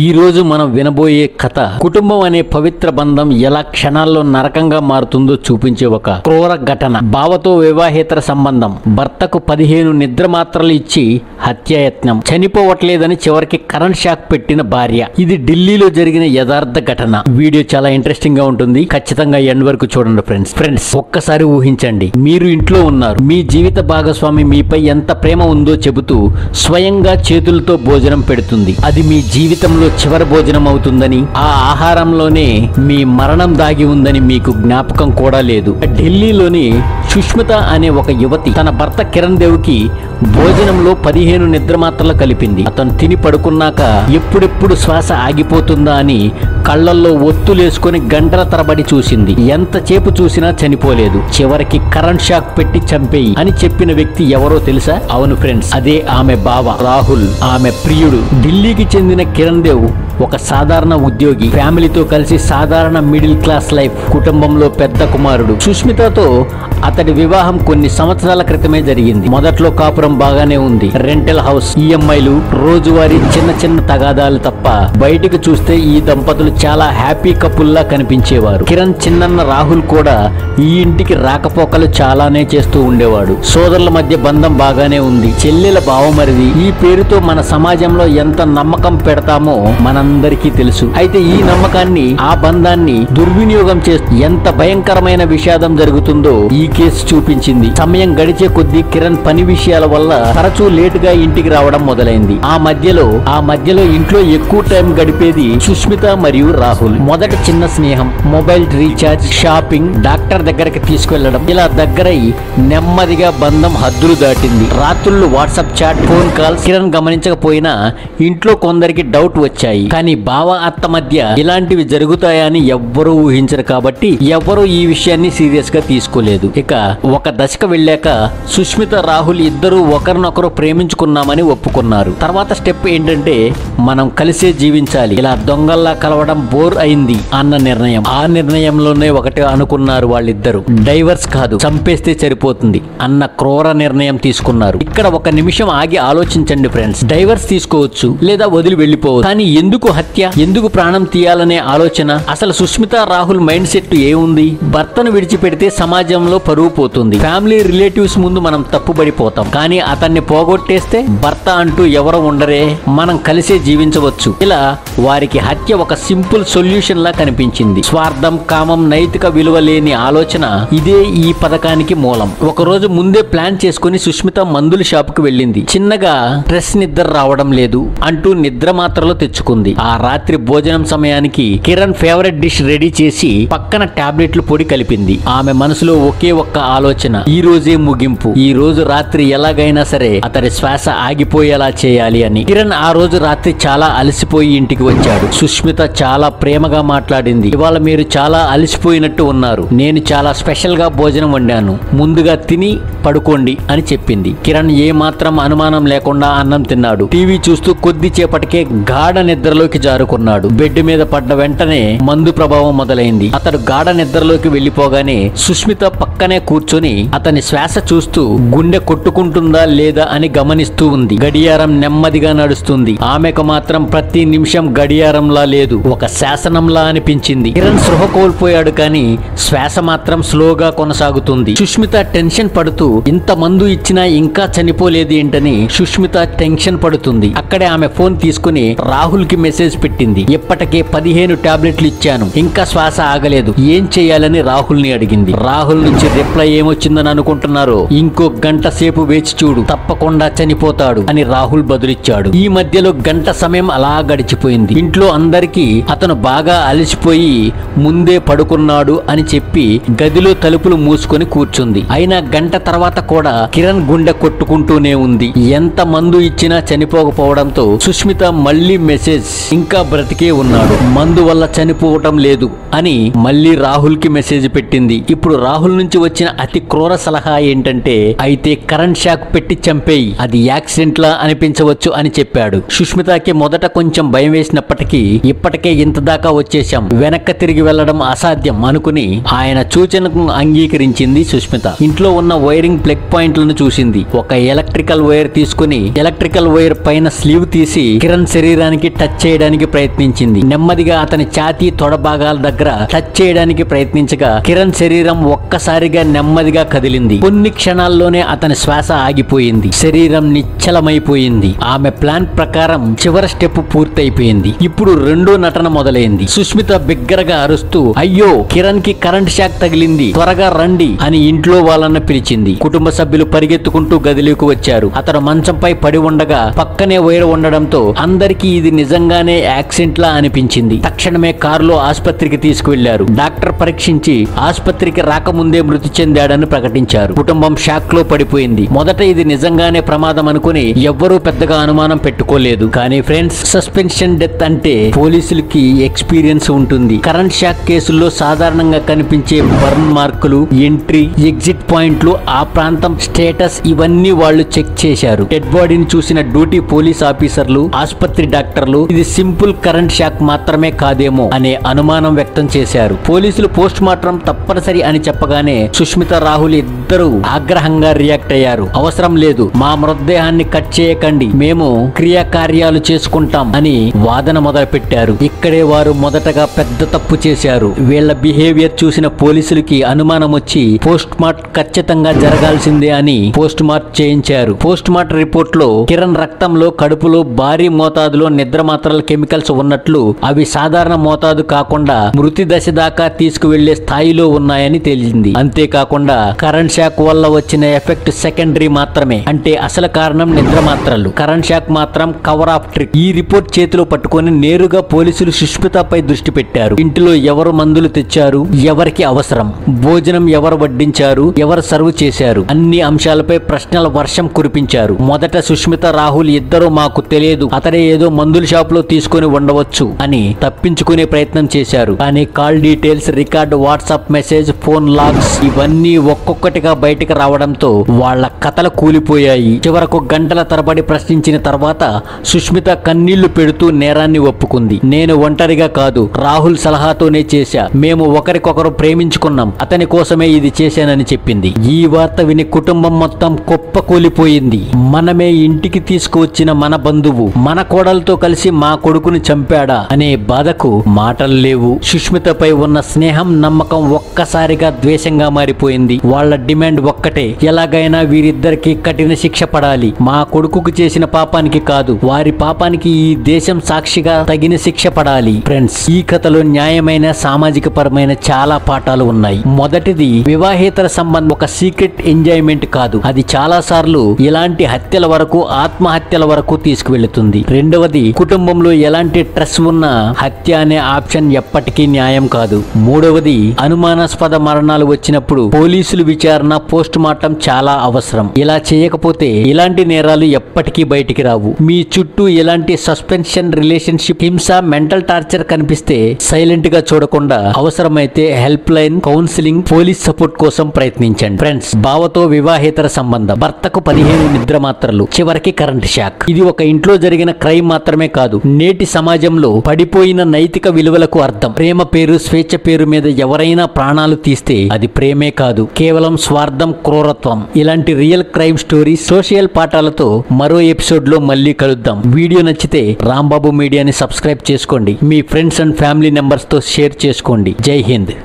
ఈ రోజు మనం వినబోయే కథ కుటుంబం అనే పవిత్ర బంధం ఎలా క్షణాల్లో నరకంగా మారుతుందో చూపించే ఒక క్రూర ఘటన. బావతో వివాహేతర సంబంధం, భర్తకు 15 నిద్ర మాత్రలు ఇచ్చి హత్యాయత్నం, చనిపోవట్లేదని చివరికి కరెంట్ షాక్ పెట్టిన భార్య. ఇది ఢిల్లీలో జరిగిన యథార్థ ఘటన. వీడియో చాలా ఇంట్రెస్టింగ్ గా ఉంటుంది, ఖచ్చితంగా ఎండ్ వరకు చూడండి ఫ్రెండ్స్. ఒక్కసారి ఊహించండి, మీరు ఇంట్లో ఉన్నారు, మీ జీవిత భాగస్వామి మీపై ఎంత ప్రేమ ఉందో చెబుతూ స్వయంగా చేతులతో భోజనం పెడుతుంది. అది మీ జీవితంలో చివరి భోజనం అవుతుందని, ఆ ఆహారంలోనే మీ మరణం దాగి ఉందని మీకు జ్ఞాపకం కూడా లేదు. ఢిల్లీలోని సుష్మిత అనే ఒక యువతి తన భర్త కిరణ్ దేవ్ కి భోజనంలో 15 నిద్ర మాత్రలు కలిపింది. అతను తిని పడుకున్నాక ఎప్పుడెప్పుడు శ్వాస ఆగిపోతుందా అని కళ్ళల్లో ఒత్తులేసుకుని గంటల తరబడి చూసింది. ఎంతసేపు చూసినా చనిపోలేదు. చివరికి కరెంట్ షాక్ పెట్టి చంపేయి అని చెప్పిన వ్యక్తి ఎవరో తెలుసా? అవును ఫ్రెండ్స్, అదే ఆమె బావ రాహుల్, ఆమె ప్రియుడు. ఢిల్లీకి చెందిన కిరణ్ దేవ్ ఒక సాధారణ ఉద్యోగి, ఫ్యామిలీతో కలిసి సాధారణ మిడిల్ క్లాస్ లైఫ్. కుటుంబంలో పెద్ద కుమారుడు. సుష్మితతో అతడి వివాహం కొన్ని సంవత్సరాల క్రితమే జరిగింది. మొదట్లో కాపురం బాగానే ఉంది. రెంటల్ హౌస్, ఈఎంఐలు, రోజువారీ చిన్న చిన్న తగాదాలు తప్ప బయటికి చూస్తే ఈ దంపతులు చాలా హ్యాపీ కపుల్లా కనిపించేవారు. కిరణ్ చిన్నన్న రాహుల్ కూడా ఈ ఇంటికి రాకపోకలు చాలానే చేస్తూ ఉండేవాడు. సోదరుల మధ్య బంధం బాగానే ఉంది. చెల్లెల బావమరిది. ఈ పేరుతో మన సమాజంలో ఎంత నమ్మకం పెడతామో మనందరికీ తెలుసు. అయితే ఈ నమ్మకాన్ని, ఆ బంధాన్ని దుర్వినియోగం చేస్తూ ఎంత భయంకరమైన విషాదం జరుగుతుందో ఈ కేసు చూపించింది. సమయం గడిచే కొద్దీ కిరణ్ పని విషయాల వల్ల తరచూ లేటుగా ఇంటికి రావడం మొదలైంది. ఆ మధ్యలో ఇంట్లో ఎక్కువ టైం గడిపేది సుష్మిత మరియు రాహుల్. మొదట చిన్న స్నేహం, మొబైల్ రీఛార్జ్, షాపింగ్, డాక్టర్ దగ్గరికి తీసుకెళ్లడం, ఇలా దగ్గరై నెమ్మదిగా బంధం హద్దులు దాటింది. రాత్రులు WhatsApp chat, phone calls. Kiran గమనించకపోయినా ఇంట్లో కొందరికి డౌట్ వచ్చాయి. కానీ బావ అత్త మధ్య ఇలాంటివి జరుగుతాయని ఎవ్వరూ ఊహించరు కాబట్టి ఎవ్వరూ ఈ విషయాన్ని సీరియస్ గా తీసుకోలేదు. ఇక ఒక దశకు వెళ్ళాక సుష్మిత రాహుల్ ఇద్దరూ ఒకరినొకరు ప్రేమించుకున్నామని ఒప్పుకున్నారు. తర్వాత స్టెప్ ఏంటంటే మనం కలిసే జీవించాలి. ఇలా దొంగల్లా కలవడం బోర్ అయింది అన్న నిర్ణయం. ఆ నిర్ణయంలోనే ఒకటి అనుకున్నారు వాళ్ళిద్దరు. డైవర్స్ కాదు, చంపేస్తే సరిపోతుంది అన్న క్రూర నిర్ణయం తీసుకున్నారు. ఇక్కడ ఒక నిమిషం ఆగి ఆలోచించండి ఫ్రెండ్స్. డైవర్స్ తీసుకోవచ్చు లేదా వదిలి వెళ్ళిపోవచ్చు, కానీ ఎందుకు హత్య, ఎందుకు ప్రాణం తీయాలనే ఆలోచన? అసలు సుష్మిత రాహుల్ మైండ్ సెట్ ఏముంది? భర్తను విడిచిపెడితే సమాజంలో పరువు పోతుంది, ఫ్యామిలీ రిలేటివ్స్ ముందు మనం తప్పుబడిపోతాం. కానీ అతన్ని పోగొట్టేస్తే భర్త అంటూ ఎవరు ఉండరే, మనం కలిసే జీవించవచ్చు. ఇలా వారికి హత్య ఒక సింపుల్ సొల్యూషన్ లా కనిపించింది. స్వార్థం, కామం, నైతిక విలువ లేని ఆలోచన ఇదే ఈ పథకానికి మూలం. ఒక రోజు ముందే ప్లాన్ చేసుకుని సుష్మిత మందుల షాప్ కు వెళ్ళింది. చిన్నగా స్ట్రెస్, నిద్ర రావడం లేదు అంటూ నిద్ర మాత్రలు తెచ్చుకుంది. ఆ రాత్రి భోజనం సమయానికి కిరణ్ ఫేవరెట్ డిష్ రెడీ చేసి పక్కన టాబ్లెట్లు పొడి కలిపింది. ఆమె మనసులో ఒకే ఒక్క ఆలోచన, ఈ రోజే ముగింపు. ఈ రోజు రాత్రి ఎలాగైనా సరే అతడి శ్వాస ఆగిపోయేలా చేయాలి అని. కిరణ్ ఆ రోజు రాత్రి చాలా అలసిపోయి ఇంటికి వచ్చాడు. సుష్మిత చాలా ప్రేమగా మాట్లాడింది. ఇవాళ మీరు చాలా అలసిపోయినట్టు ఉన్నారు, నేను చాలా స్పెషల్ గా భోజనం వండాను, ముందుగా తిని పడుకోండి అని చెప్పింది. కిరణ్ ఏ మాత్రం అనుమానం లేకుండా అన్నం తిన్నాడు. టీవీ చూస్తూ కొద్దిసేపటికే గాఢ నిద్రలోకి జారుకున్నాడు. బెడ్ మీద పడ్డ వెంటనే మందు ప్రభావం మొదలైంది. అతడు గాఢ నిద్రలోకి వెళ్లిపోగానే సుష్మిత పక్కనే కూర్చొని అతని శ్వాస చూస్తూ గుండె కొట్టుకుంటుందా లేదా అని గమనిస్తూ ఉంది. గడియారం నెమ్మదిగా నడుస్తుంది. ఆమెకు మాత్రం ప్రతి నిమిషం గడియారంలా లేదు, ఒక శాసనంలా అనిపించింది. కిరణ్ సృహ కోల్పోయాడు, కానీ శ్వాస మాత్రం స్లోగా కొనసాగుతుంది. సుష్మిత టెన్షన్ పడుతూ ఇంత మందు ఇచ్చినా ఇంకా చనిపోలేదు ఏంటని సుష్మిత టెన్షన్ పడుతుంది. అక్కడే ఆమె ఫోన్ తీసుకుని రాహుల్ కి మెసేజ్ పెట్టింది. ఇప్పటికే 15 టాబ్లెట్లు ఇచ్చాను, ఇంకా శ్వాస ఆగలేదు, ఏం చేయాలని రాహుల్ ని అడిగింది. రాహుల్ నుంచి రిప్లై ఏమొచ్చిందని అనుకుంటున్నారు? ఇంకో గంట సేపు వేచి చూడు, తప్పకుండా చనిపోతాడు అని రాహుల్ బదులిచ్చాడు. ఈ మధ్యలో గంట సమయం అలా గడిచిపోయింది. ఇంట్లో అందరికీ అతను బాగా అలసిపోయి ముందే పడుకున్నాడు అని చెప్పి గదిలో తలుపులు మూసుకొని కూర్చుంది. అయినా గంట తర్వాత కూడా కిరణ్ గుండె కొట్టుకుంటూనే ఉంది. ఎంత మందు ఇచ్చినా చనిపోకపోవడంతో సుష్మిత మళ్ళీ మెసేజ్, ఇంకా బ్రతికే ఉన్నాడు, మందు వల్ల చనిపోవటం లేదు అని మళ్ళీ రాహుల్ కి మెసేజ్ పెట్టింది. ఇప్పుడు రాహుల్ నుంచి వచ్చిన అతి క్రూర సలహా ఏంటంటే, అయితే కరెంట్ షాక్ పెట్టి చంపేయి, అది యాక్సిడెంట్ లా అనిపించవచ్చు అని చెప్పాడు. సుష్మితకి మొదట కొంచెం భయం వేసినప్పటికీ ఇప్పటికే ఇంత దాకా వచ్చేశాం, వెనక్కి తిరిగి వెళ్లడం అసాధ్యం అనుకుని ఆయన సూచనకు అంగీకరించింది సుష్మిత. ఇంట్లో ఉన్న వైరింగ్ ప్లగ్ పాయింట్లను చూసింది. ఒక ఎలక్ట్రికల్ వైర్ తీసుకుని ఎలక్ట్రికల్ వైర్ పైన స్లీవ్ తీసి కిరణ్ శరీరానికి టచ్ చేయడానికి ప్రయత్నించింది. నెమ్మదిగా అతని ఛాతీ తొడ భాగాల దగ్గర టచ్ చేయడానికి ప్రయత్నించగా కిరణ్ శరీరం ఒక్కసారిగా నెమ్మదిగా కదిలింది. కొన్ని క్షణాల్లోనే అతని శ్వాస ఆగిపోయింది. శరీరం నిశ్చలమైపోయింది. ఆమె ప్లాన్ ప్రకారం చివరి స్టెప్ పూర్తయిపోయింది. ఇప్పుడు రెండో నటన మొదలైంది. సుష్మిత బిగ్గరగా అరుస్తూ, అయ్యో కిరణ్ కి కరెంట్ షాక్ తగిలింది, త్వరగా రండి అని ఇంట్లో వాళ్ళన్న పిలిచింది. కుటుంబ సభ్యులు పరిగెత్తుకుంటూ గదిలోకి వచ్చారు. అతను మంచంపై పడి ఉండగా పక్కనే వైర్ ఉండడంతో అందరికీ ఇది నిజంగానే యాక్సిడెంట్ లా అనిపించింది. తక్షణమే కారులో ఆసుపత్రికి తీసుకువెళ్లారు. డాక్టర్ పరీక్షించి ఆసుపత్రికి రాకముందే మృతి చెందాడని ప్రకటించారు. కుటుంబం షాక్ లో పడిపోయింది. మొదట ఇది నిజంగానే ప్రమాదం అనుకుని ఎవ్వరూ పెద్దగా అనుమానం పెట్టుకోలేదు. కానీ ఫ్రెండ్స్, సస్పెన్షన్ డెత్ అంటే పోలీసులకి ఎక్స్పీరియన్స్ ఉంటుంది. కరెంట్ షాక్ కేసుల్లో సాధారణంగా కనిపించే బర్న్ మార్కులు, ఎంట్రీ ఎగ్జిట్ పాయింట్లు, ఆ ప్రాంతం స్టేటస్ ఇవన్నీ వాళ్ళు చెక్ చేశారు. డెడ్ బాడీని చూసిన డ్యూటీ పోలీస్ ఆఫీసర్లు, ఆసుపత్రి డాక్టర్లు ఇది సింపుల్ కరెంట్ షాక్ మాత్రమే కాదేమో అనే అనుమానం వ్యక్తం చేశారు. పోలీసులు పోస్ట్ మార్టం తప్పనిసరి అని చెప్పగానే సుష్మిత, రాహుల్ ఇద్దరు ఆగ్రహంగా రియాక్ట్ అయ్యారు. అవసరం లేదు, మా మృతదేహాన్ని కట్ చేయకండి, మేము క్రియాకార్యాలు చేసుకుంటాం అని వాదన మొదలు పెట్టారు. ఇక్కడే వారు మొదటగా పెద్ద తప్పు చేశారు. వీళ్ల బిహేవియర్ చూసిన పోలీసులకి అనుమానం వచ్చి పోస్ట్ మార్టం ఖచ్చితంగా జరగాల్సిందే అని పోస్ట్ మార్టం చేయించారు. పోస్ట్ మార్టం రిపోర్ట్ లో కిరణ్ రక్తంలో, కడుపులో భారీ మోతాదులో నిద్ర మాత్రల కెమికల్స్ ఉన్నట్లు, అవి సాధారణ మోతాదు కాకుండా మృతి దశ దాకా తీసుకువెళ్లే స్థాయిలో ఉన్నాయని తేలింది. అంతేకాకుండా కరెంట్ షాక్ వల్ల వచ్చిన ఎఫెక్ట్ సెకండరీ మాత్రమే, అంటే అసలు కారణం నిద్ర మాత్రలు. కరెంట్ షాక్ మాత్రం కవర్ ఆఫ్ ట్రిక్. ఈ రిపోర్ట్ చేతిలో పట్టుకొని నేరుగా పోలీసులు సుష్మితపై దృష్టి పెట్టారు. ఇంటిలో ఎవరు మందులు తెచ్చారు, ఎవరికి అవసరం, భోజనం ఎవరు వడ్డించారు, ఎవరు సర్వ్ చేశారు, అన్ని అంశాలపై ప్రశ్నల వర్షం కురిపించారు. మొదట సుష్మిత, రాహుల్ ఇద్దరు మాకు తెలియదు, అతడే ఏదో మందుల షాప్ లో తీసుకొని ఉండవచ్చు అని తప్పించుకునే ప్రయత్నం చేశారు. కానీ call details, record, WhatsApp message, phone logs ఇవన్నీ ఒక్కొక్కటిగా బయటకు రావడంతో వాళ్ళ కథలు కూలిపోయాయి. చివరకు గంటల తరబడి ప్రశ్నించిన తర్వాత సుష్మిత కన్నీళ్లు పెడుతూ నేరాన్ని ఒప్పుకుంది. నేను ఒంటరిగా కాదు, రాహుల్ సలహాతోనే చేశా, మేము ఒకరికొకరు ప్రేమించుకున్నాం, అతని కోసమే ఇది చేశానని చెప్పింది. ఈ వార్త విని కుటుంబం మొత్తం కుప్పకూలిపోయింది. మనమే ఇంటికి తీసుకువచ్చిన మన బంధువు మన కోడలతో కలిసి మా కొడుకుని చంపాడా అనే బాధకు మాటలు లేవు. సుష్మితపై ఉన్న స్నేహం, నమ్మకం ఒక్కసారిగా ద్వేషంగా మారిపోయింది. వాళ్ళ డిమాండ్ ఒక్కటే, ఎలాగైనా వీరిద్దరికి కఠిన శిక్ష పడాలి. మా కొడుకుకు చేసిన పాపానికి కాదు, వారి పాపానికి ఈ దేశం సాక్షిగా తగిన శిక్ష పడాలి. ఫ్రెండ్స్, ఈ కథలో న్యాయమైన, సామాజిక పరమైన చాలా పాఠాలు ఉన్నాయి. మొదటిది, వివాహేతర సంబంధం ఒక సీక్రెట్ ఎంజాయ్మెంట్ కాదు, అది చాలా సార్లు ఇలాంటి హత్యల వరకు, ఆత్మహత్యల వరకు తీసుకువెళ్తుంది. రెండవది, కుటుంబంలో ఎలాంటి స్ట్రెస్ ఉన్న హత్య అనే ఆప్షన్ ఎప్పటికీ న్యాయం కాదు. మూడవది, అనుమానాస్పద మరణాలు వచ్చినప్పుడు పోలీసులు విచారణ, పోస్ట్ మార్టం చాలా అవసరం. ఇలా చేయకపోతే ఇలాంటి నేరాలు ఎప్పటికీ బయటికి రావు. మీ చుట్టూ ఎలాంటి సస్పెన్షన్, రిలేషన్షిప్, హింస, మెంటల్ టార్చర్ కనిపిస్తే సైలెంట్ గా చూడకుండా అవసరమైతే help line, counselling, police support కోసం ప్రయత్నించండి. ఫ్రెండ్స్, బావతో వివాహేతర సంబంధం, భర్తకు 15 నిద్ర మాత్రలు, చివరికి కరెంట్ షాక్. ఇది ఒక ఇంట్లో జరిగిన క్రైమ్ మాత్రమే కాదు, నేటి సమాజంలో పడిపోయిన నైతిక విలువలకు అర్థం. ప్రేమ పేరు, స్వేచ్ఛ పేరు మీద ఎవరైనా ప్రాణాలు తీస్తే అది ప్రేమే కాదు, కేవలం స్వార్థం, క్రూరత్వం. ఇలాంటి రియల్ క్రైమ్ స్టోరీస్, సోషల్ పాఠాలతో మరో ఎపిసోడ్ లో మళ్ళీ కలుద్దాం. వీడియో నచ్చితే రాంబాబు మీడియాని సబ్స్క్రైబ్ చేసుకోండి. మీ ఫ్రెండ్స్ అండ్ ఫ్యామిలీ మెంబర్స్ తో షేర్ చేసుకోండి. జై హింద్.